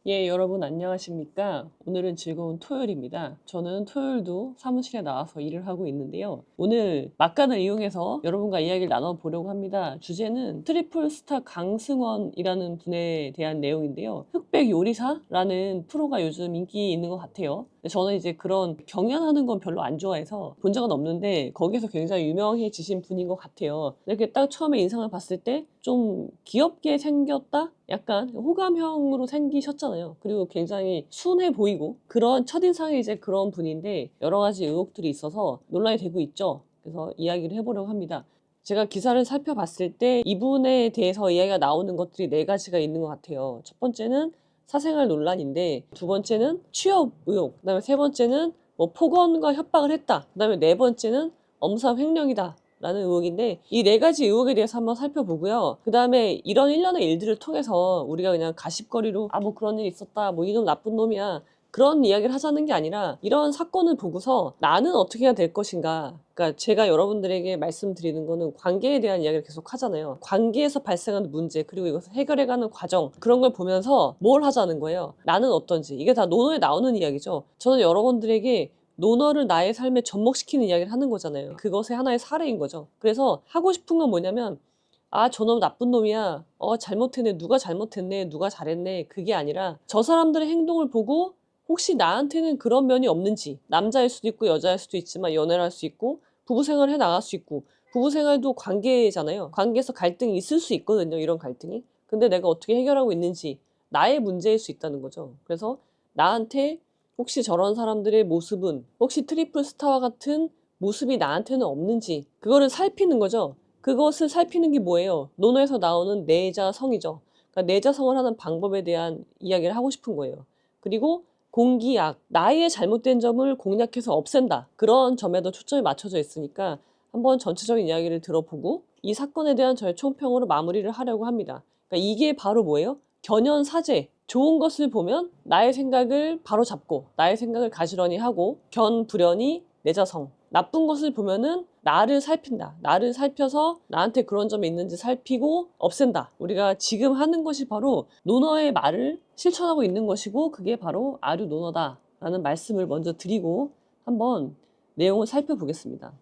예, 여러분 안녕하십니까? 오늘은 즐거운 토요일입니다. 저는 토요일도 사무실에 나와서 일을 하고 있는데요. 오늘 막간을 이용해서 여러분과 이야기를 나눠보려고 합니다. 주제는 트리플 스타 강승원이라는 분에 대한 내용인데요. 흑백 요리사라는 프로가 요즘 인기 있는 것 같아요. 저는 이제 그런 경연하는 건 별로 안 좋아해서 본 적은 없는데 거기서 굉장히 유명해지신 분인 것 같아요. 이렇게 딱 처음에 인상을 봤을 때 좀 귀엽게 생겼다? 약간 호감형으로 생기셨잖아요. 그리고 굉장히 순해 보이고 그런 첫인상이 이제 그런 분인데 여러 가지 의혹들이 있어서 논란이 되고 있죠. 그래서 이야기를 해보려고 합니다. 제가 기사를 살펴봤을 때 이분에 대해서 이야기가 나오는 것들이 네 가지가 있는 것 같아요. 첫 번째는 사생활 논란인데 두 번째는 취업 의혹, 그다음에 세 번째는 뭐 폭언과 협박을 했다, 그다음에 네 번째는 엄사 횡령이다 라는 의혹인데 이 네 가지 의혹에 대해서 한번 살펴보고요. 그 다음에 이런 일련의 일들을 통해서 우리가 그냥 가십거리로 뭐 그런 일이 있었다, 뭐 이놈 나쁜 놈이야, 그런 이야기를 하자는 게 아니라 이런 사건을 보고서 나는 어떻게 해야 될 것인가. 그러니까 제가 여러분들에게 말씀드리는 거는 관계에 대한 이야기를 계속 하잖아요. 관계에서 발생하는 문제, 그리고 이것을 해결해가는 과정, 그런 걸 보면서 뭘 하자는 거예요. 나는 어떤지. 이게 다 논어에 나오는 이야기죠. 저는 여러분들에게 논어를 나의 삶에 접목시키는 이야기를 하는 거잖아요. 그것의 하나의 사례인 거죠. 그래서 하고 싶은 건 뭐냐면 저놈 나쁜 놈이야, 잘못했네, 누가 잘못했네, 누가 잘했네, 그게 아니라 저 사람들의 행동을 보고 혹시 나한테는 그런 면이 없는지. 남자일 수도 있고 여자일 수도 있지만 연애를 할 수 있고 부부생활을 해 나갈 수 있고, 부부생활도 관계잖아요. 관계에서 갈등이 있을 수 있거든요. 이런 갈등이. 근데 내가 어떻게 해결하고 있는지 나의 문제일 수 있다는 거죠. 그래서 나한테 혹시 저런 사람들의 모습은, 혹시 트리플 스타와 같은 모습이 나한테는 없는지, 그거를 살피는 거죠. 그것을 살피는 게 뭐예요? 논어에서 나오는 내자성이죠. 그러니까 내자성을 하는 방법에 대한 이야기를 하고 싶은 거예요. 그리고 공기약, 나의 잘못된 점을 공략해서 없앤다, 그런 점에도 초점이 맞춰져 있으니까 한번 전체적인 이야기를 들어보고 이 사건에 대한 저의 총평으로 마무리를 하려고 합니다. 그러니까 이게 바로 뭐예요? 견연사제. 좋은 것을 보면 나의 생각을 바로 잡고 나의 생각을 가지런히 하고, 견불연이 내자성. 나쁜 것을 보면은 나를 살핀다. 나를 살펴서 나한테 그런 점이 있는지 살피고 없앤다. 우리가 지금 하는 것이 바로 논어의 말을 실천하고 있는 것이고, 그게 바로 아류 논어다 라는 말씀을 먼저 드리고 한번 내용을 살펴보겠습니다.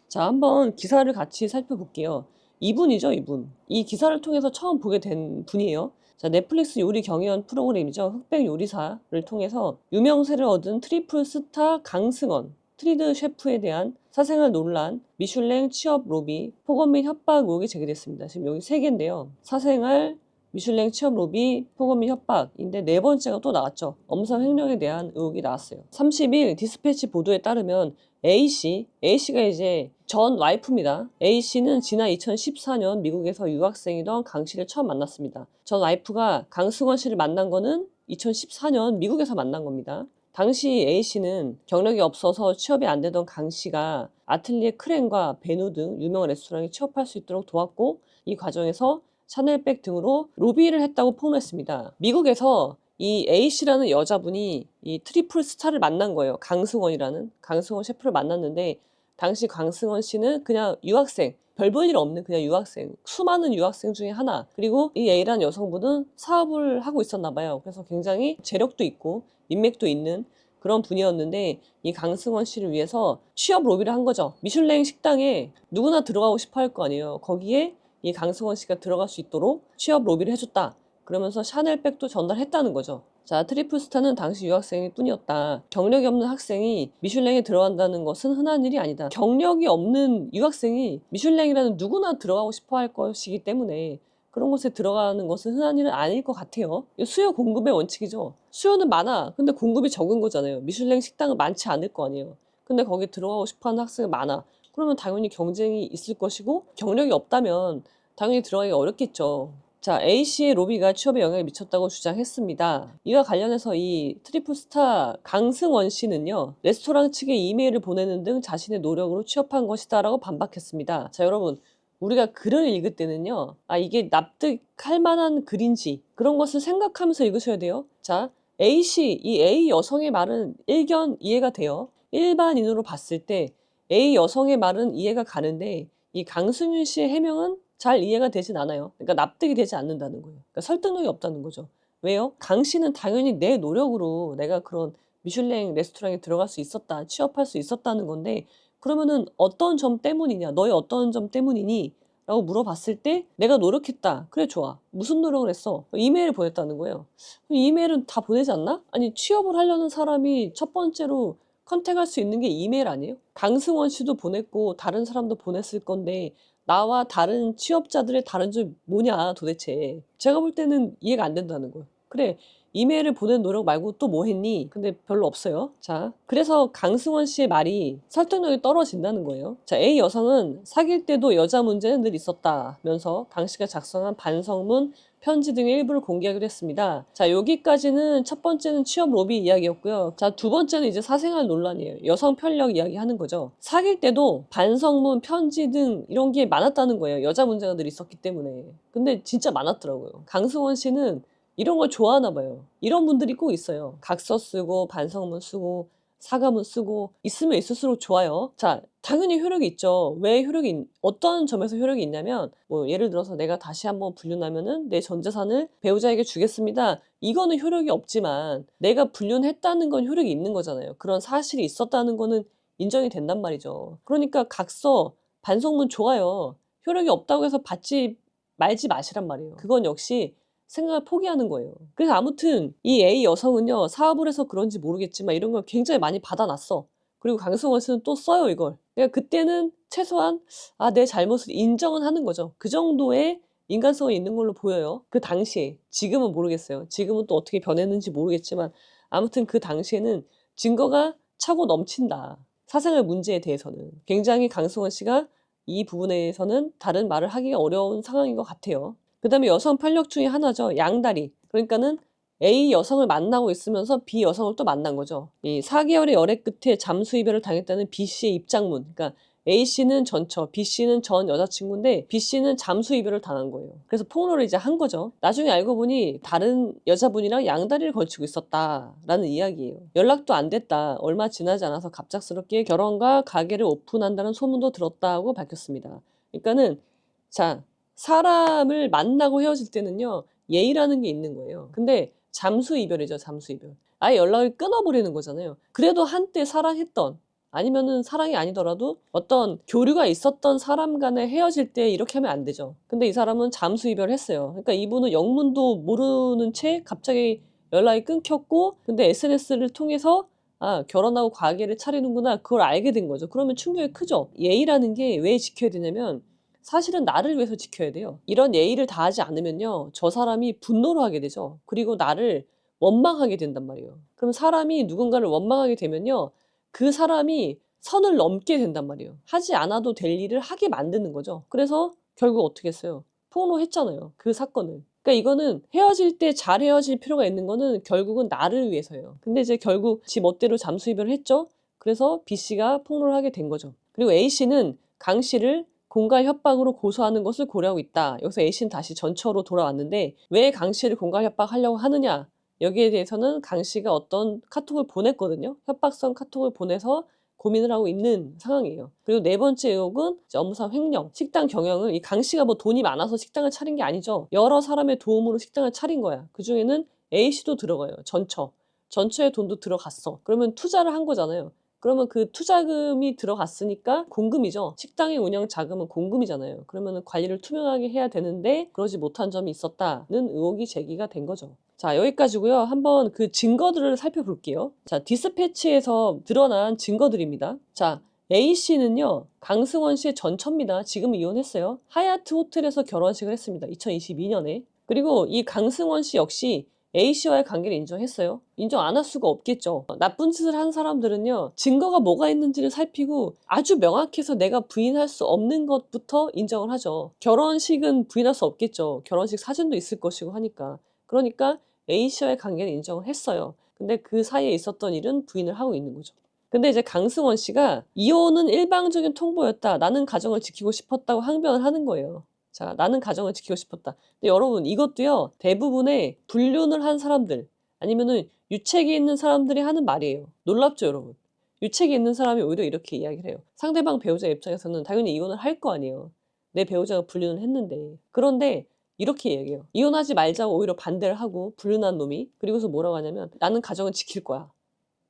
자, 한번 기사를 같이 살펴볼게요. 이분이죠, 이분. 이 기사를 통해서 처음 보게 된 분이에요. 자, 넷플릭스 요리 경연 프로그램이죠. 흑백 요리사를 통해서 유명세를 얻은 트리플 스타 강승원, 트리드 셰프에 대한 사생활 논란, 미슐랭 취업 로비, 폭언 및 협박 의혹이 제기됐습니다. 지금 여기 세 개인데요. 사생활, 미슐랭 취업 로비, 폭언 및 협박인데 네 번째가 또 나왔죠. 엄사 횡령에 대한 의혹이 나왔어요. 30일 디스패치 보도에 따르면 A씨가 이제 전 와이프입니다. A씨는 지난 2014년 미국에서 유학생이던 강씨를 처음 만났습니다. 전 와이프가 강승원 씨를 만난 거는 2014년 미국에서 만난 겁니다. 당시 A씨는 경력이 없어서 취업이 안 되던 강씨가 아틀리에 크렌과 베누 등 유명한 레스토랑에 취업할 수 있도록 도왔고, 이 과정에서 샤넬백 등으로 로비를 했다고 폭로했습니다. 미국에서 이 A씨라는 여자분이 이 트리플 스타를 만난 거예요. 강승원 셰프를 만났는데 당시 강승원 씨는 그냥 유학생, 별 볼 일 없는 그냥 유학생, 수많은 유학생 중에 하나. 그리고 이 A라는 여성분은 사업을 하고 있었나 봐요. 그래서 굉장히 재력도 있고 인맥도 있는 그런 분이었는데 이 강승원 씨를 위해서 취업 로비를 한 거죠. 미슐랭 식당에 누구나 들어가고 싶어 할 거 아니에요. 거기에 이 강승원 씨가 들어갈 수 있도록 취업 로비를 해줬다. 그러면서 샤넬백도 전달했다는 거죠. 자, 트리플 스타는 당시 유학생일 뿐이었다. 경력이 없는 학생이 미슐랭에 들어간다는 것은 흔한 일이 아니다. 경력이 없는 유학생이 미슐랭이라는 누구나 들어가고 싶어 할 것이기 때문에 그런 곳에 들어가는 것은 흔한 일은 아닐 것 같아요. 수요 공급의 원칙이죠. 수요는 많아. 근데 공급이 적은 거잖아요. 미슐랭 식당은 많지 않을 거 아니에요. 근데 거기 들어가고 싶어 하는 학생이 많아. 그러면 당연히 경쟁이 있을 것이고, 경력이 없다면 당연히 들어가기 어렵겠죠. 자, A씨의 로비가 취업에 영향을 미쳤다고 주장했습니다. 이와 관련해서 이 트리플 스타 강승원 씨는요, 레스토랑 측에 이메일을 보내는 등 자신의 노력으로 취업한 것이다 라고 반박했습니다. 자, 여러분, 우리가 글을 읽을 때는요, 이게 납득할 만한 글인지 그런 것을 생각하면서 읽으셔야 돼요. 자, A씨, 이 A 여성의 말은 일견 이해가 돼요. 일반인으로 봤을 때 A 여성의 말은 이해가 가는데 이 강승윤 씨의 해명은 잘 이해가 되진 않아요. 그러니까 납득이 되지 않는다는 거예요. 그러니까 설득력이 없다는 거죠. 왜요? 강 씨는 당연히 내 노력으로 내가 그런 미슐랭 레스토랑에 들어갈 수 있었다, 취업할 수 있었다는 건데 그러면은 "어떤 점 때문이냐? 너의 어떤 점 때문이니?" 라고 물어봤을 때 "내가 노력했다." "그래 좋아. 무슨 노력을 했어?" 이메일을 보냈다는 거예요. 이메일은 다 보내지 않나? 아니 취업을 하려는 사람이 첫 번째로 컨택할 수 있는 게 이메일 아니에요? 강승원 씨도 보냈고 다른 사람도 보냈을 건데 나와 다른 취업자들의 다른 점이 뭐냐 도대체. 제가 볼 때는 이해가 안 된다는 거예요. 그래 이메일을 보낸 노력 말고 또 뭐 했니? 근데 별로 없어요. 자, 그래서 강승원 씨의 말이 설득력이 떨어진다는 거예요. 자, A 여성은 사귈 때도 여자 문제는 늘 있었다면서 강 씨가 작성한 반성문, 편지 등의 일부를 공개하기로 했습니다. 자, 여기까지는 첫 번째는 취업 로비 이야기였고요. 자, 두 번째는 이제 사생활 논란이에요. 여성 편력 이야기 하는 거죠. 사귈 때도 반성문, 편지 등 이런 게 많았다는 거예요. 여자 문제가 늘 있었기 때문에. 근데 진짜 많았더라고요. 강승원 씨는 이런 걸 좋아하나 봐요. 이런 분들이 꼭 있어요. 각서 쓰고 반성문 쓰고 사과문 쓰고 있으면 있을수록 좋아요. 자, 당연히 효력이 있죠. 왜 어떤 점에서 효력이 있냐면 뭐 예를 들어서 내가 다시 한번 불륜하면은 내 전 재산을 배우자에게 주겠습니다. 이거는 효력이 없지만 내가 불륜했다는 건 효력이 있는 거잖아요. 그런 사실이 있었다는 거는 인정이 된단 말이죠. 그러니까 각서, 반성문 좋아요. 효력이 없다고 해서 받지 말지 마시란 말이에요. 그건 역시 생각을 포기하는 거예요. 그래서 아무튼 이 A 여성은요. 사업을 해서 그런지 모르겠지만 이런 걸 굉장히 많이 받아놨어. 그리고 강승원 씨는 또 써요 이걸. 그러니까 그때는 최소한 내 잘못을 인정은 하는 거죠. 그 정도의 인간성이 있는 걸로 보여요. 그 당시에. 지금은 모르겠어요. 지금은 또 어떻게 변했는지 모르겠지만 아무튼 그 당시에는 증거가 차고 넘친다. 사생활 문제에 대해서는. 굉장히 강승원 씨가 이 부분에 대해서는 다른 말을 하기가 어려운 상황인 것 같아요. 그다음에 여성 편력 중에 하나죠. 양다리. 그러니까는 A 여성을 만나고 있으면서 B 여성을 또 만난 거죠. 이 4개월의 열애 끝에 잠수 이별을 당했다는 B 씨의 입장문. 그러니까 A 씨는 전처, B 씨는 전 여자친구인데 B 씨는 잠수 이별을 당한 거예요. 그래서 폭로를 이제 한 거죠. 나중에 알고 보니 다른 여자분이랑 양다리를 걸치고 있었다라는 이야기예요. 연락도 안 됐다. 얼마 지나지 않아서 갑작스럽게 결혼과 가게를 오픈한다는 소문도 들었다고 밝혔습니다. 그러니까는 자, 사람을 만나고 헤어질 때는요. 예의라는 게 있는 거예요. 근데 잠수 이별이죠. 잠수 이별. 아예 연락을 끊어버리는 거잖아요. 그래도 한때 사랑했던 아니면은 사랑이 아니더라도 어떤 교류가 있었던 사람 간에 헤어질 때 이렇게 하면 안 되죠. 근데 이 사람은 잠수 이별을 했어요. 그러니까 이분은 영문도 모르는 채 갑자기 연락이 끊겼고 근데 SNS를 통해서 결혼하고 가게를 차리는구나. 그걸 알게 된 거죠. 그러면 충격이 크죠. 예의라는 게 왜 지켜야 되냐면 사실은 나를 위해서 지켜야 돼요. 이런 예의를 다하지 않으면요. 저 사람이 분노를 하게 되죠. 그리고 나를 원망하게 된단 말이에요. 그럼 사람이 누군가를 원망하게 되면요. 그 사람이 선을 넘게 된단 말이에요. 하지 않아도 될 일을 하게 만드는 거죠. 그래서 결국 어떻게 했어요? 폭로했잖아요. 그 사건을. 그러니까 이거는 헤어질 때 잘 헤어질 필요가 있는 거는 결국은 나를 위해서예요. 근데 이제 결국 지 멋대로 잠수 이별을 했죠. 그래서 B 씨가 폭로를 하게 된 거죠. 그리고 A 씨는 강 씨를 공갈 협박으로 고소하는 것을 고려하고 있다. 여기서 A 씨는 다시 전처로 돌아왔는데 왜 강 씨를 공갈 협박하려고 하느냐? 여기에 대해서는 강 씨가 어떤 카톡을 보냈거든요. 협박성 카톡을 보내서 고민을 하고 있는 상황이에요. 그리고 네 번째 의혹은 이제 업무상 횡령, 식당 경영을 이 강 씨가 뭐 돈이 많아서 식당을 차린 게 아니죠. 여러 사람의 도움으로 식당을 차린 거야. 그 중에는 A 씨도 들어가요. 전처. 전처의 돈도 들어갔어. 그러면 투자를 한 거잖아요. 그러면 그 투자금이 들어갔으니까 공금이죠. 식당의 운영 자금은 공금이잖아요. 그러면 관리를 투명하게 해야 되는데 그러지 못한 점이 있었다는 의혹이 제기가 된 거죠. 자, 여기까지고요. 한번 그 증거들을 살펴볼게요. 자, 디스패치에서 드러난 증거들입니다. 자, A씨는요. 강승원 씨의 전처입니다. 지금은 이혼했어요. 하얏트 호텔에서 결혼식을 했습니다. 2022년에. 그리고 이 강승원 씨 역시 A씨와의 관계를 인정했어요. 인정 안 할 수가 없겠죠. 나쁜 짓을 한 사람들은요. 증거가 뭐가 있는지를 살피고 아주 명확해서 내가 부인할 수 없는 것부터 인정을 하죠. 결혼식은 부인할 수 없겠죠. 결혼식 사진도 있을 것이고 하니까. 그러니까 A씨와의 관계는 인정을 했어요. 근데 그 사이에 있었던 일은 부인을 하고 있는 거죠. 근데 이제 강승원 씨가 이혼은 일방적인 통보였다. 나는 가정을 지키고 싶었다고 항변을 하는 거예요. 자, 나는 가정을 지키고 싶었다. 근데 여러분 이것도요. 대부분의 불륜을 한 사람들 아니면은 유책이 있는 사람들이 하는 말이에요. 놀랍죠, 여러분? 유책이 있는 사람이 오히려 이렇게 이야기를 해요. 상대방 배우자 입장에서는 당연히 이혼을 할 거 아니에요. 내 배우자가 불륜을 했는데. 그런데 이렇게 얘기해요. 이혼하지 말자고 오히려 반대를 하고 불륜한 놈이. 그리고서 뭐라고 하냐면 나는 가정을 지킬 거야.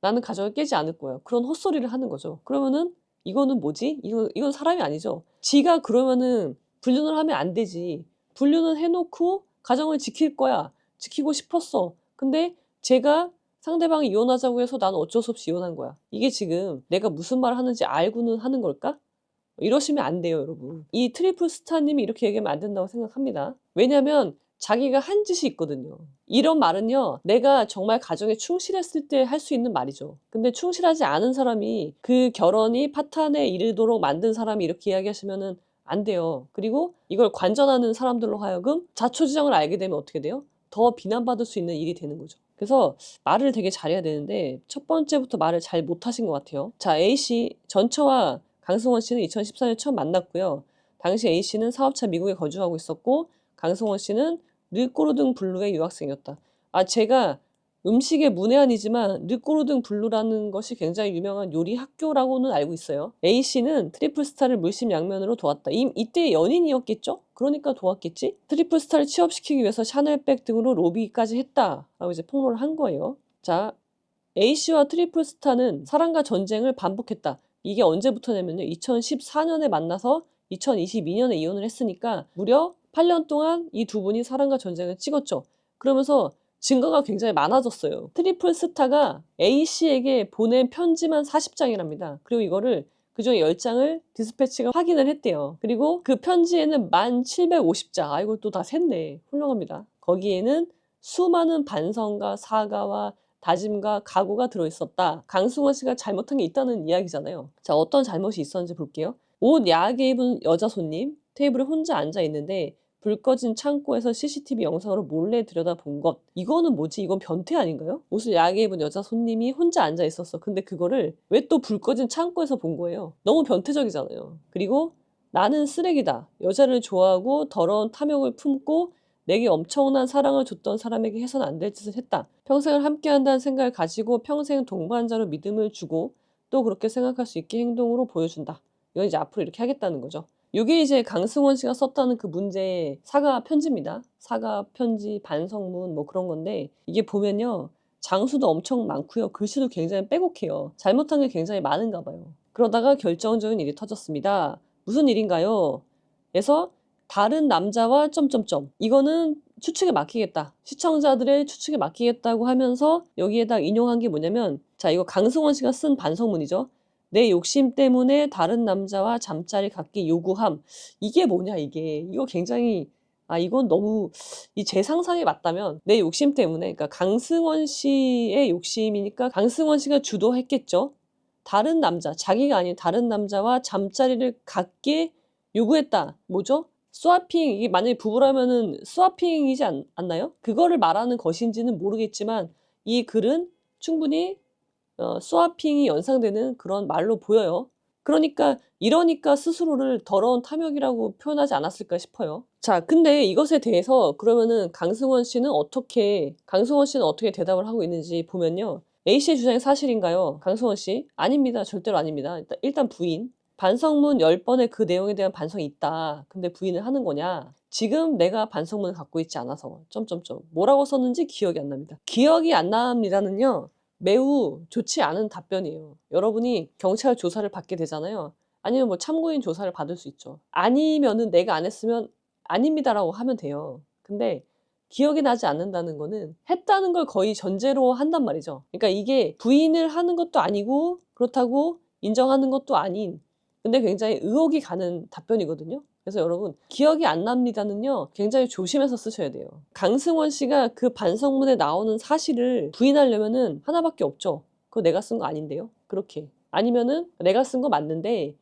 나는 가정을 깨지 않을 거야. 그런 헛소리를 하는 거죠. 그러면은 이거는 뭐지? 이건 사람이 아니죠. 지가 그러면은 불륜을 하면 안 되지. 불륜은 해놓고 가정을 지킬 거야. 지키고 싶었어. 근데 제가 상대방이 이혼하자고 해서 나는 어쩔 수 없이 이혼한 거야. 이게 지금 내가 무슨 말을 하는지 알고는 하는 걸까? 이러시면 안 돼요, 여러분. 이 트리플 스타님이 이렇게 얘기하면 안 된다고 생각합니다. 왜냐면 자기가 한 짓이 있거든요. 이런 말은요, 내가 정말 가정에 충실했을 때 할 수 있는 말이죠. 근데 충실하지 않은 사람이 그 결혼이 파탄에 이르도록 만든 사람이 이렇게 이야기하시면은 안 돼요. 그리고 이걸 관전하는 사람들로 하여금 자초지종을 알게 되면 어떻게 돼요? 더 비난받을 수 있는 일이 되는 거죠. 그래서 말을 되게 잘해야 되는데 첫 번째부터 말을 잘 못하신 것 같아요. 자, A씨 전처와 강승원 씨는 2014년 처음 만났고요. 당시 A씨는 사업차 미국에 거주하고 있었고 강승원 씨는 르꼬르등 블루의 유학생이었다. 아, 제가 음식의 문외한이지만 르꼬르등 블루라는 것이 굉장히 유명한 요리 학교라고는 알고 있어요. A씨는 트리플스타를 물심양면으로 도왔다. 이때 연인이었겠죠? 그러니까 도왔겠지? 트리플스타를 취업시키기 위해서 샤넬백 등으로 로비까지 했다라고 이제 폭로를 한 거예요. 자, A씨와 트리플스타는 사랑과 전쟁을 반복했다. 이게 언제부터냐면요. 2014년에 만나서 2022년에 이혼을 했으니까 무려 8년 동안 이 두 분이 사랑과 전쟁을 찍었죠. 그러면서 증거가 굉장히 많아졌어요. 트리플스타가 A씨에게 보낸 편지만 40장이랍니다. 그리고 이거를 그중에 10장을 디스패치가 확인을 했대요. 그리고 그 편지에는 1750자. 아, 이걸 또 다 샜네. 훌륭합니다. 거기에는 수많은 반성과 사과와 다짐과 각오가 들어있었다. 강승원 씨가 잘못한 게 있다는 이야기잖아요. 자, 어떤 잘못이 있었는지 볼게요. 옷 야하게 입은 여자 손님, 테이블에 혼자 앉아 있는데 불 꺼진 창고에서 CCTV 영상으로 몰래 들여다본 것. 이거는 뭐지? 이건 변태 아닌가요? 옷을 야하게 입은 여자 손님이 혼자 앉아 있었어. 근데 그거를 왜 또 불 꺼진 창고에서 본 거예요? 너무 변태적이잖아요. 그리고 나는 쓰레기다. 여자를 좋아하고 더러운 탐욕을 품고 내게 엄청난 사랑을 줬던 사람에게 해서는 안 될 짓을 했다. 평생을 함께한다는 생각을 가지고 평생 동반자로 믿음을 주고 또 그렇게 생각할 수 있게 행동으로 보여준다. 이건 이제 앞으로 이렇게 하겠다는 거죠. 이게 이제 강승원 씨가 썼다는 그 문제의 사과 편지입니다. 사과 편지, 반성문 뭐 그런 건데 이게 보면요. 장수도 엄청 많고요. 글씨도 굉장히 빼곡해요. 잘못한 게 굉장히 많은가 봐요. 그러다가 결정적인 일이 터졌습니다. 무슨 일인가요? 그래서 다른 남자와 점점점 이거는 추측에 맡기겠다. 시청자들의 추측에 맡기겠다고 하면서 여기에다 인용한 게 뭐냐면 자, 이거 강승원 씨가 쓴 반성문이죠. 내 욕심 때문에 다른 남자와 잠자리 갖기 요구함. 이게 뭐냐 이게. 이거 굉장히 이건 너무 제 상상에 맞다면 내 욕심 때문에 그러니까 강승원 씨의 욕심이니까 강승원 씨가 주도했겠죠. 다른 남자, 자기가 아닌 다른 남자와 잠자리를 갖게 요구했다. 뭐죠? 스와핑, 이게 만약에 부부라면은 스와핑이지 않나요? 그거를 말하는 것인지는 모르겠지만 이 글은 충분히 스와핑이 연상되는 그런 말로 보여요. 그러니까 이러니까 스스로를 더러운 탐욕이라고 표현하지 않았을까 싶어요. 자, 근데 이것에 대해서 그러면은 강승원 씨는 어떻게 대답을 하고 있는지 보면요. A씨의 주장이 사실인가요? 강승원 씨? 아닙니다. 절대로 아닙니다. 일단 부인. 반성문 10번에 그 내용에 대한 반성이 있다. 근데 부인을 하는 거냐? 지금 내가 반성문을 갖고 있지 않아서 점점점 뭐라고 썼는지 기억이 안 납니다. 기억이 안 납니다는요. 매우 좋지 않은 답변이에요. 여러분이 경찰 조사를 받게 되잖아요. 아니면 뭐 참고인 조사를 받을 수 있죠. 아니면은 내가 안 했으면 아닙니다라고 하면 돼요. 근데 기억이 나지 않는다는 거는 했다는 걸 거의 전제로 한단 말이죠. 그러니까 이게 부인을 하는 것도 아니고 그렇다고 인정하는 것도 아닌 근데 굉장히 의혹이 가는 답변이거든요. 그래서 여러분 기억이 안 납니다는요. 굉장히 조심해서 쓰셔야 돼요. 강승원 씨가 그 반성문에 나오는 사실을 부인하려면은 하나밖에 없죠. 그거 내가 쓴 거 아닌데요. 그렇게. 아니면은 내가 쓴 거 맞는데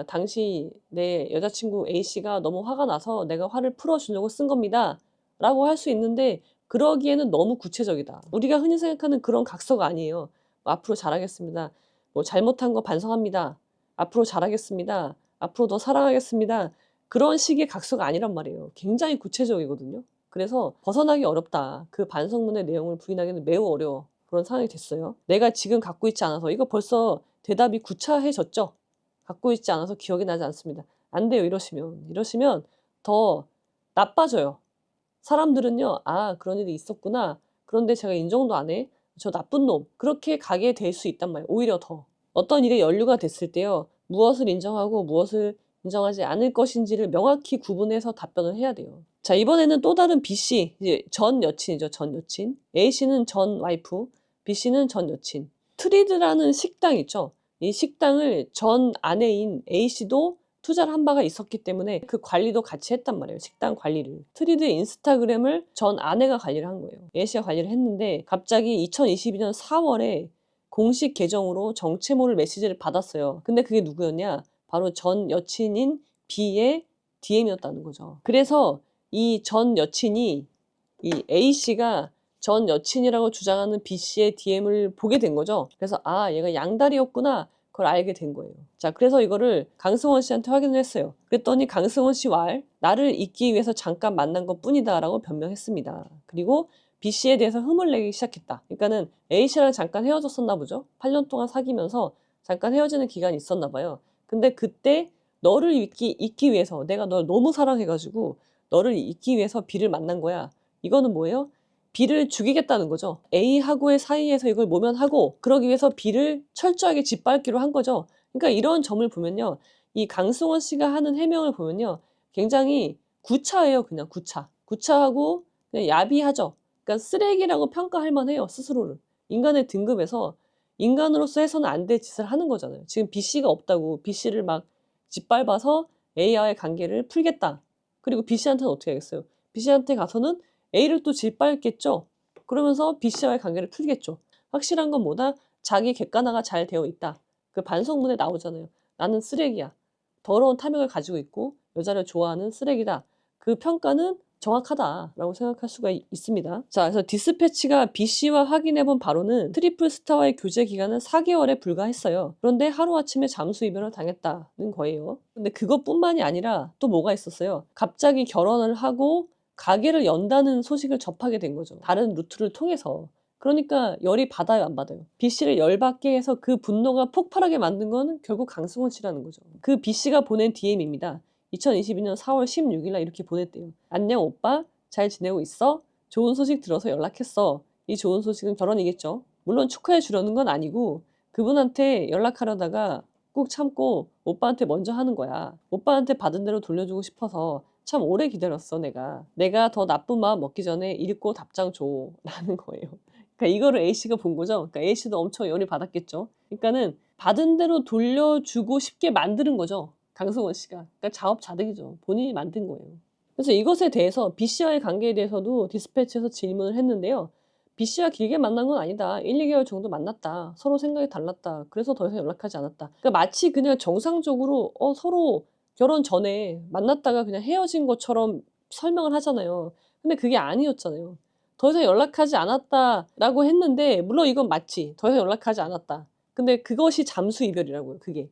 당시 내 여자친구 A씨가 너무 화가 나서 내가 화를 풀어주려고 쓴 겁니다. 라고 할 수 있는데 그러기에는 너무 구체적이다. 우리가 흔히 생각하는 그런 각서가 아니에요. 뭐, 앞으로 잘하겠습니다. 뭐 잘못한 거 반성합니다. 앞으로 잘하겠습니다. 앞으로 더 사랑하겠습니다. 그런 식의 각서가 아니란 말이에요. 굉장히 구체적이거든요. 그래서 벗어나기 어렵다. 그 반성문의 내용을 부인하기는 매우 어려워. 그런 상황이 됐어요. 내가 지금 갖고 있지 않아서 이거 벌써 대답이 구차해졌죠? 갖고 있지 않아서 기억이 나지 않습니다. 안 돼요. 이러시면 더 나빠져요. 사람들은요, 아, 그런 일이 있었구나. 그런데 제가 인정도 안 해. 저 나쁜 놈. 그렇게 가게 될 수 있단 말이에요. 오히려 더. 어떤 일에 연루가 됐을 때요. 무엇을 인정하고 무엇을 인정하지 않을 것인지를 명확히 구분해서 답변을 해야 돼요. 자, 이번에는 또 다른 B씨, 이제 전 여친이죠. 전 여친. A씨는 전 와이프, B씨는 전 여친. 트리드라는 식당 있죠. 이 식당을 전 아내인 A씨도 투자를 한 바가 있었기 때문에 그 관리도 같이 했단 말이에요. 식당 관리를. 트리드 인스타그램을 전 아내가 관리를 한 거예요. A씨가 관리를 했는데 갑자기 2022년 4월에 공식 계정으로 정체모를 메시지를 받았어요. 근데 그게 누구였냐? 바로 전 여친인 B의 DM이었다는 거죠. 그래서 이 전 여친이 이 A씨가 전 여친이라고 주장하는 B씨의 DM을 보게 된 거죠. 그래서 아, 얘가 양다리였구나. 그걸 알게 된 거예요. 자, 그래서 이거를 강승원 씨한테 확인을 했어요. 그랬더니 강승원 씨 말, 나를 잊기 위해서 잠깐 만난 것 뿐이다 라고 변명했습니다. 그리고 B씨에 대해서 흠을 내기 시작했다. 그러니까는 A씨랑 잠깐 헤어졌었나 보죠. 8년 동안 사귀면서 잠깐 헤어지는 기간이 있었나 봐요. 근데 그때 너를 잊기 위해서 내가 널 너무 사랑해가지고 너를 잊기 위해서 B를 만난 거야. 이거는 뭐예요? B를 죽이겠다는 거죠. A하고의 사이에서 이걸 모면하고 그러기 위해서 B를 철저하게 짓밟기로 한 거죠. 그러니까 이런 점을 보면요. 이 강승원 씨가 하는 해명을 보면요. 굉장히 구차해요. 그냥 구차. 구차하고 그냥 야비하죠. 그러니까 쓰레기라고 평가할 만해요. 스스로를. 인간의 등급에서 인간으로서 해서는 안 될 짓을 하는 거잖아요. 지금 B씨가 없다고 B씨를 막 짓밟아서 A와의 관계를 풀겠다. 그리고 B씨한테는 어떻게 하겠어요? B씨한테 가서는 A를 또 짓밟겠죠. 그러면서 B씨와의 관계를 풀겠죠. 확실한 건 뭐다? 자기 객관화가 잘 되어 있다. 그 반성문에 나오잖아요. 나는 쓰레기야. 더러운 탐욕을 가지고 있고 여자를 좋아하는 쓰레기다. 그 평가는 정확하다라고 생각할 수가 있습니다. 자, 그래서 디스패치가 B씨와 확인해본 바로는 트리플 스타와의 교제 기간은 4개월에 불과했어요. 그런데 하루아침에 잠수 이별을 당했다는 거예요. 근데 그것뿐만이 아니라 또 뭐가 있었어요. 갑자기 결혼을 하고 가게를 연다는 소식을 접하게 된 거죠. 다른 루트를 통해서. 그러니까 열이 받아요, 안 받아요? B씨를 열받게 해서 그 분노가 폭발하게 만든 건 결국 강승원 씨라는 거죠. 그 B씨가 보낸 DM입니다. 2022년 4월 16일 날 이렇게 보냈대요. 안녕 오빠, 잘 지내고 있어? 좋은 소식 들어서 연락했어. 이 좋은 소식은 결혼이겠죠. 물론 축하해 주려는 건 아니고 그분한테 연락하려다가 꾹 참고 오빠한테 먼저 하는 거야. 오빠한테 받은 대로 돌려주고 싶어서 참 오래 기다렸어, 내가. 내가 더 나쁜 마음 먹기 전에 읽고 답장 줘. 라는 거예요. 그러니까 이거를 A씨가 본 거죠. 그러니까 A씨도 엄청 열이 받았겠죠. 그러니까는 받은 대로 돌려주고 싶게 만드는 거죠. 강승원 씨가. 그러니까 자업자득이죠. 본인이 만든 거예요. 그래서 이것에 대해서 B씨와의 관계에 대해서도 디스패치에서 질문을 했는데요. B씨와 길게 만난 건 아니다. 1, 2개월 정도 만났다. 서로 생각이 달랐다. 그래서 더 이상 연락하지 않았다. 그러니까 마치 그냥 정상적으로 서로 결혼 전에 만났다가 그냥 헤어진 것처럼 설명을 하잖아요. 근데 그게 아니었잖아요. 더 이상 연락하지 않았다라고 했는데 물론 이건 맞지. 더 이상 연락하지 않았다. 근데 그것이 잠수 이별이라고요. 그게.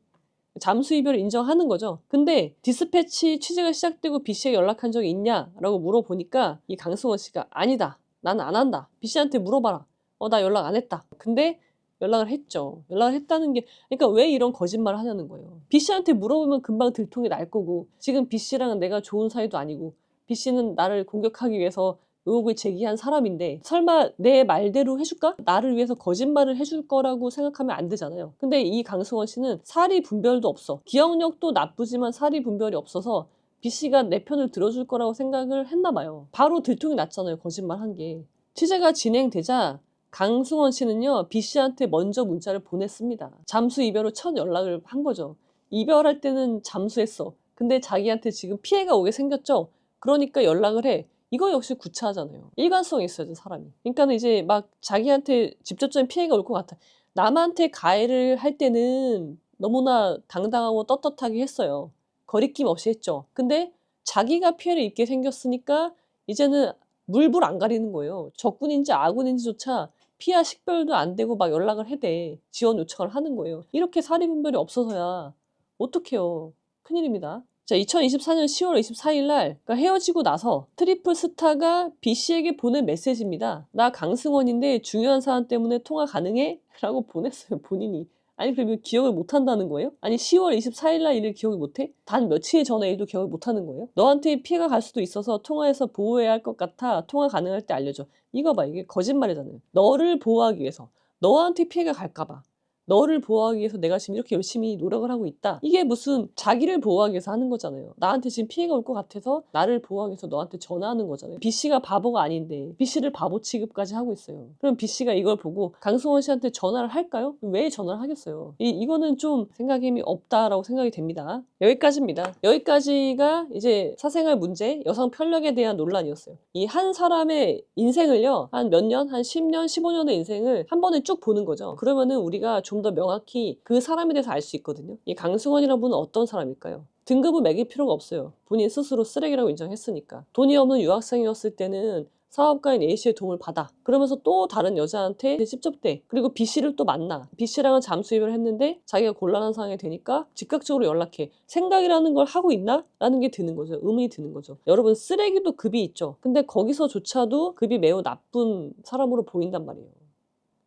잠수 이별을 인정하는 거죠. 근데 디스패치 취재가 시작되고 B씨에게 연락한 적이 있냐라고 물어보니까 이 강승원 씨가 아니다. 나는 안 한다. B씨한테 물어봐라. 나 연락 안 했다. 근데 연락을 했죠. 연락을 했다는 게 그러니까 왜 이런 거짓말을 하냐는 거예요. B씨한테 물어보면 금방 들통이 날 거고 지금 B씨랑은 내가 좋은 사이도 아니고 B씨는 나를 공격하기 위해서 의혹을 제기한 사람인데 설마 내 말대로 해줄까? 나를 위해서 거짓말을 해줄 거라고 생각하면 안 되잖아요. 근데 이 강승원 씨는 사리 분별도 없어. 기억력도 나쁘지만 사리 분별이 없어서 B씨가 내 편을 들어줄 거라고 생각을 했나 봐요. 바로 들통이 났잖아요. 거짓말 한 게. 취재가 진행되자 강승원 씨는요. B씨한테 먼저 문자를 보냈습니다. 잠수 이별 후 첫 연락을 한 거죠. 이별할 때는 잠수했어. 근데 자기한테 지금 피해가 오게 생겼죠. 그러니까 연락을 해. 이거 역시 구차하잖아요. 일관성이 있어야죠, 사람이. 그러니까 이제 막 자기한테 직접적인 피해가 올 것 같아. 남한테 가해를 할 때는 너무나 당당하고 떳떳하게 했어요. 거리낌 없이 했죠. 근데 자기가 피해를 입게 생겼으니까 이제는 물불 안 가리는 거예요. 적군인지 아군인지조차 피하 식별도 안 되고 막 연락을 해대. 지원 요청을 하는 거예요. 이렇게 사리 분별이 없어서야 어떡해요. 큰일입니다. 자, 2024년 10월 24일 날 그러니까 헤어지고 나서 트리플 스타가 B씨에게 보낸 메시지입니다. 나 강승원인데 중요한 사안 때문에 통화 가능해? 라고 보냈어요. 본인이. 아니 그럼 기억을 못 한다는 거예요? 아니 10월 24일 날 일을 기억을 못 해? 단 며칠 전에 일도 기억을 못 하는 거예요? 너한테 피해가 갈 수도 있어서 통화해서 보호해야 할 것 같아. 통화 가능할 때 알려줘. 이거 봐. 이게 거짓말이잖아요. 너를 보호하기 위해서. 너한테 피해가 갈까 봐. 너를 보호하기 위해서 내가 지금 이렇게 열심히 노력을 하고 있다. 이게 무슨 자기를 보호하기 위해서 하는 거잖아요. 나한테 지금 피해가 올 것 같아서 나를 보호하기 위해서 너한테 전화하는 거잖아요. B씨가 바보가 아닌데 B씨를 바보 취급까지 하고 있어요. 그럼 B씨가 이걸 보고 강승원 씨한테 전화를 할까요? 왜 전화를 하겠어요? 이거는 좀 생각의 힘이 없다라고 생각이 됩니다. 여기까지입니다. 여기까지가 이제 사생활 문제, 여성 편력에 대한 논란이었어요. 이 한 사람의 인생을요, 한 몇 년, 한 10년, 15년의 인생을 한 번에 쭉 보는 거죠. 그러면은 우리가 좀 더 명확히 그 사람에 대해서 알 수 있거든요. 이 강승원이라는 분은 어떤 사람일까요? 등급을 매길 필요가 없어요. 본인 스스로 쓰레기라고 인정했으니까. 돈이 없는 유학생이었을 때는 사업가인 A씨의 도움을 받아. 그러면서 또 다른 여자한테 찝쩍대. 그리고 B씨를 또 만나. B씨랑은 잠수입을 했는데 자기가 곤란한 상황이 되니까 즉각적으로 연락해. 생각이라는 걸 하고 있나? 라는 게 드는 거죠. 의문이 드는 거죠. 여러분 쓰레기도 급이 있죠. 근데 거기서조차도 급이 매우 나쁜 사람으로 보인단 말이에요.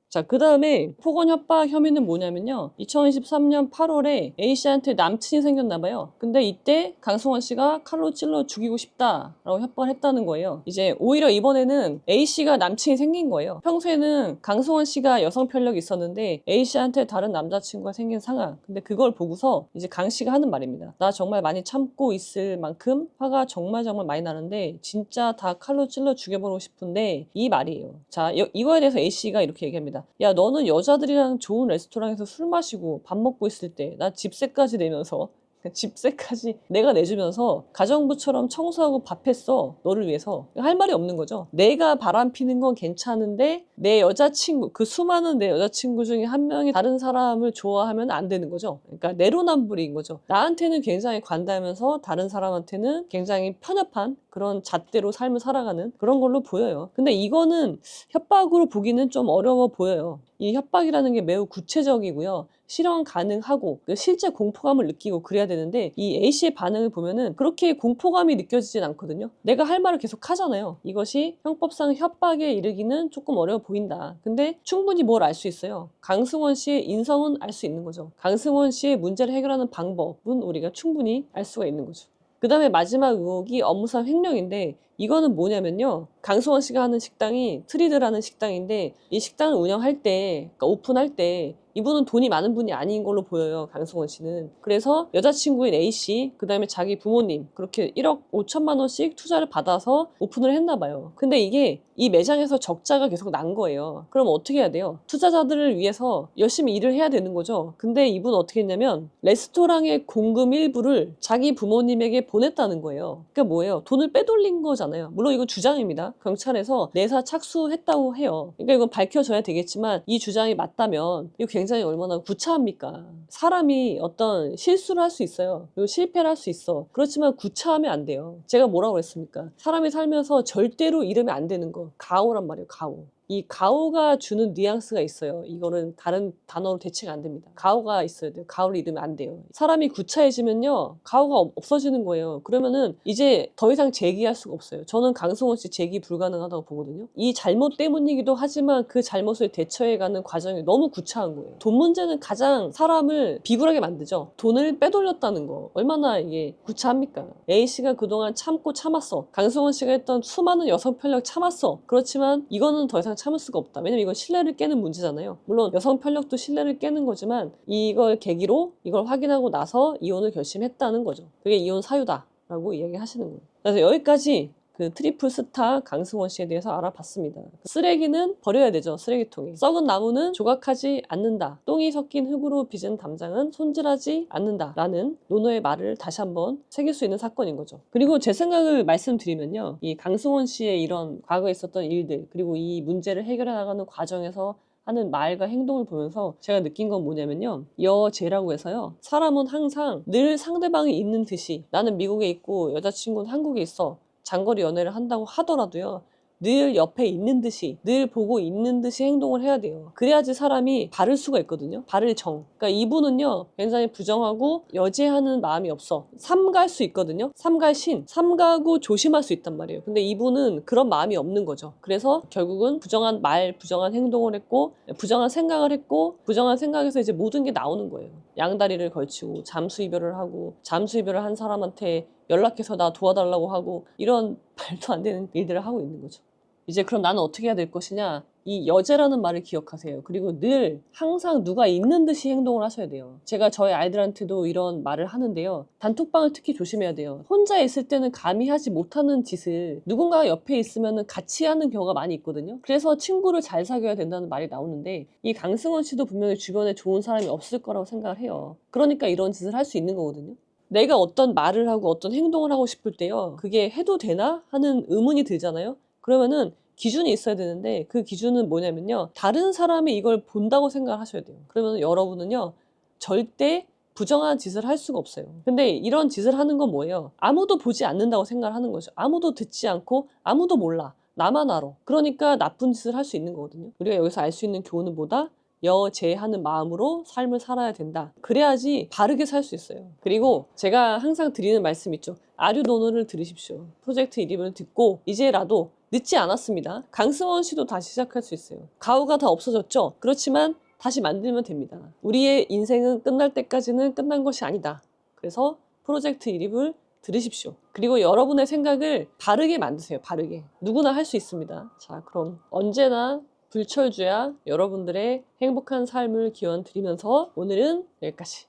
자, 그 다음에 폭언 협박 혐의는 뭐냐면요. 2023년 8월에 A씨한테 남친이 생겼나 봐요. 근데 이때 강승원 씨가 칼로 찔러 죽이고 싶다라고 협박을 했다는 거예요. 이제 오히려 이번에는 A씨가 남친이 생긴 거예요. 평소에는 강승원 씨가 여성 편력이 있었는데 A씨한테 다른 남자친구가 생긴 상황. 근데 그걸 보고서 이제 강 씨가 하는 말입니다. 나 정말 많이 참고 있을 만큼 화가 정말 많이 나는데 진짜 다 칼로 찔러 죽여보고 싶은데 이 말이에요. 자, 이거에 대해서 A씨가 이렇게 얘기합니다. 야, 너는 여자들이랑 좋은 레스토랑에서 술 마시고 밥 먹고 있을 때 나 집세까지 내면서 집세까지 내가 내주면서 가정부처럼 청소하고 밥했어. 너를 위해서. 할 말이 없는 거죠. 내가 바람피는 건 괜찮은데 내 여자친구, 그 수많은 내 여자친구 중에 한 명이 다른 사람을 좋아하면 안 되는 거죠. 그러니까 내로남불인 거죠. 나한테는 굉장히 관대하면서 다른 사람한테는 굉장히 편협한 그런 잣대로 삶을 살아가는 그런 걸로 보여요. 근데 이거는 협박으로 보기는 좀 어려워 보여요. 이 협박이라는 게 매우 구체적이고요. 실현 가능하고 실제 공포감을 느끼고 그래야 되는데 이 A씨의 반응을 보면은 그렇게 공포감이 느껴지진 않거든요. 내가 할 말을 계속 하잖아요. 이것이 형법상 협박에 이르기는 조금 어려워 보인다. 근데 충분히 뭘 알 수 있어요. 강승원 씨의 인성은 알 수 있는 거죠. 강승원 씨의 문제를 해결하는 방법은 우리가 충분히 알 수가 있는 거죠. 그 다음에 마지막 의혹이 업무상 횡령인데 이거는 뭐냐면요. 강승원 씨가 하는 식당이 트리드라는 식당인데 이 식당을 운영할 때, 그러니까 오픈할 때 이분은 돈이 많은 분이 아닌 걸로 보여요. 강승원 씨는. 그래서 여자친구인 A씨, 그 다음에 자기 부모님 그렇게 1억 5천만 원씩 투자를 받아서 오픈을 했나 봐요. 근데 이게 이 매장에서 적자가 계속 난 거예요. 그럼 어떻게 해야 돼요? 투자자들을 위해서 열심히 일을 해야 되는 거죠. 근데 이분은 어떻게 했냐면 레스토랑의 공금 일부를 자기 부모님에게 보냈다는 거예요. 그러니까 뭐예요? 돈을 빼돌린 거잖아요. 물론 이건 주장입니다. 경찰에서 내사 착수했다고 해요. 그러니까 이건 밝혀져야 되겠지만 이 주장이 맞다면 이거 굉장히 얼마나 구차합니까? 사람이 어떤 실수를 할 수 있어요. 그리고 실패를 할 수 있어. 그렇지만 구차하면 안 돼요. 제가 뭐라고 그랬습니까? 사람이 살면서 절대로 이러면 안 되는 거. 가오란 말이에요. 가오. 이 가오가 주는 뉘앙스가 있어요. 이거는 다른 단어로 대체가 안 됩니다. 가오가 있어야 돼요. 가오를 잃으면 안 돼요. 사람이 구차해지면요. 가오가 없어지는 거예요. 그러면은 이제 더 이상 재기할 수가 없어요. 저는 강승원 씨 재기 불가능하다고 보거든요. 이 잘못 때문이기도 하지만 그 잘못을 대처해가는 과정이 너무 구차한 거예요. 돈 문제는 가장 사람을 비굴하게 만들죠. 돈을 빼돌렸다는 거. 얼마나 이게 구차합니까? A씨가 그동안 참고 참았어. 강승원 씨가 했던 수많은 여성 편력 참았어. 그렇지만 이거는 더 이상 참을 수가 없다. 왜냐면 이건 신뢰를 깨는 문제잖아요. 물론 여성 편력도 신뢰를 깨는 거지만 이걸 계기로 이걸 확인하고 나서 이혼을 결심했다는 거죠. 그게 이혼 사유다라고 이야기하시는 거예요. 그래서 여기까지 그 트리플 스타 강승원 씨에 대해서 알아봤습니다. 쓰레기는 버려야 되죠. 쓰레기통에. 썩은 나무는 조각하지 않는다. 똥이 섞인 흙으로 빚은 담장은 손질하지 않는다. 라는 노노의 말을 다시 한번 새길 수 있는 사건인 거죠. 그리고 제 생각을 말씀드리면요. 이 강승원 씨의 이런 과거에 있었던 일들 그리고 이 문제를 해결해 나가는 과정에서 하는 말과 행동을 보면서 제가 느낀 건 뭐냐면요. 여제라고 해서요. 사람은 항상 늘 상대방이 있는 듯이 나는 미국에 있고 여자친구는 한국에 있어. 장거리 연애를 한다고 하더라도요. 늘 옆에 있는 듯이, 늘 보고 있는 듯이 행동을 해야 돼요. 그래야지 사람이 바를 수가 있거든요. 바를 정. 그러니까 이분은요, 굉장히 부정하고 여제하는 마음이 없어. 삼갈 수 있거든요. 삼갈신. 삼가고 조심할 수 있단 말이에요. 근데 이분은 그런 마음이 없는 거죠. 그래서 결국은 부정한 말, 부정한 행동을 했고, 부정한 생각을 했고, 부정한 생각에서 이제 모든 게 나오는 거예요. 양다리를 걸치고, 잠수 이별을 하고, 잠수 이별을 한 사람한테 연락해서 나 도와달라고 하고, 이런 말도 안 되는 일들을 하고 있는 거죠. 이제 그럼 나는 어떻게 해야 될 것이냐? 이 여제라는 말을 기억하세요. 그리고 늘 항상 누가 있는 듯이 행동을 하셔야 돼요. 제가 저희 아이들한테도 이런 말을 하는데요. 단톡방을 특히 조심해야 돼요. 혼자 있을 때는 감히 하지 못하는 짓을 누군가가 옆에 있으면 같이 하는 경우가 많이 있거든요. 그래서 친구를 잘 사귀어야 된다는 말이 나오는데 이 강승원 씨도 분명히 주변에 좋은 사람이 없을 거라고 생각을 해요. 그러니까 이런 짓을 할 수 있는 거거든요. 내가 어떤 말을 하고 어떤 행동을 하고 싶을 때요. 그게 해도 되나? 하는 의문이 들잖아요. 그러면은 기준이 있어야 되는데 그 기준은 뭐냐면요. 다른 사람이 이걸 본다고 생각을 하셔야 돼요. 그러면 여러분은요. 절대 부정한 짓을 할 수가 없어요. 근데 이런 짓을 하는 건 뭐예요? 아무도 보지 않는다고 생각을 하는 거죠. 아무도 듣지 않고 아무도 몰라. 나만 알아. 그러니까 나쁜 짓을 할 수 있는 거거든요. 우리가 여기서 알 수 있는 교훈은 뭐다? 여제하는 마음으로 삶을 살아야 된다. 그래야지 바르게 살 수 있어요. 그리고 제가 항상 드리는 말씀 있죠. 아류노노를 들으십시오. 프로젝트 이름을 듣고 이제라도 늦지 않았습니다. 강승원 씨도 다시 시작할 수 있어요. 가오가 다 없어졌죠? 그렇지만 다시 만들면 됩니다. 우리의 인생은 끝날 때까지는 끝난 것이 아니다. 그래서 프로젝트 이름을 들으십시오. 그리고 여러분의 생각을 바르게 만드세요. 바르게. 누구나 할 수 있습니다. 자, 그럼 언제나 불철주야 여러분들의 행복한 삶을 기원 드리면서 오늘은 여기까지.